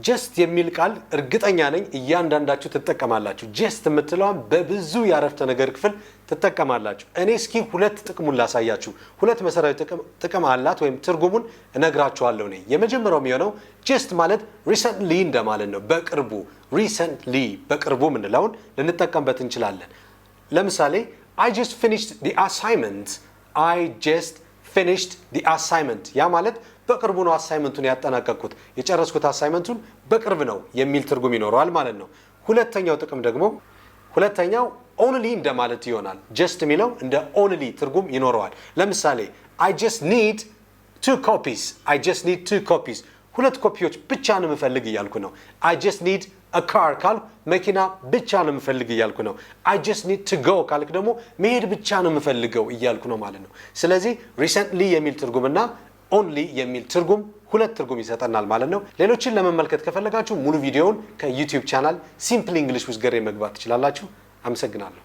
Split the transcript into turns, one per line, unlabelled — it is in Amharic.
just የሚል ቃል እርግጠኛ ነኝ እያንዳንዳችሁ ትጠቀማላችሁ just የምትለዋን በብዙ ያረፍተ ነገር ክፍል ትጠቀማላችሁ እኔ እስኪ ሁለት ጥቅሙን ላሳያችሁ ሁለት መሰረታዊ ጥቅም አላት ወይም ትርጉሙን እነግራችኋለሁ እኔ የመጀመሪያው የሚሆነው just ማለት recently እንደማለት ነው በቅርቡ recently በቅርቡ ምንለውን ልንጠቀምበት እንችላለን ለምሳሌ I just finished the assignment ያ ማለት በቅርቡ ነው አሳይመንቱን ያጠናቀቅኩት የጨረስኩት አሳይመንቱን በቅርብ ነው የሚል ትርጉም ይኖረዋል ማለት ነው ሁለተኛው ጥቅም ደግሞ ሁለተኛው only እንደማለት ይሆናል just የሚለው እንደ only ትርጉም ይኖረዋል ለምሳሌ I just need 2 copies ሁለት ኮፒዎች ብቻ ነው የምፈልግ እያልኩ ነው I just need a car ካል መኪና ብቻ ነው የምፈልግ እያልኩ ነው I just need to go ካልክ ደግሞ መሄድ ብቻ ነው የምፈልገው እያልኩ ነው ማለት ነው ስለዚህ recently የሚል ትርጉምና only የሚል ትርጉም ሁለት ትርጉም ይሰጠናል ማለት ነው ሌሎችን ለመመልከት ከፈለጋችሁ ሙሉ ቪዲዮውን ከዩቲዩብ ቻናል Simple English with ገሬ መግባት ትችላላችሁ አመሰግናለሁ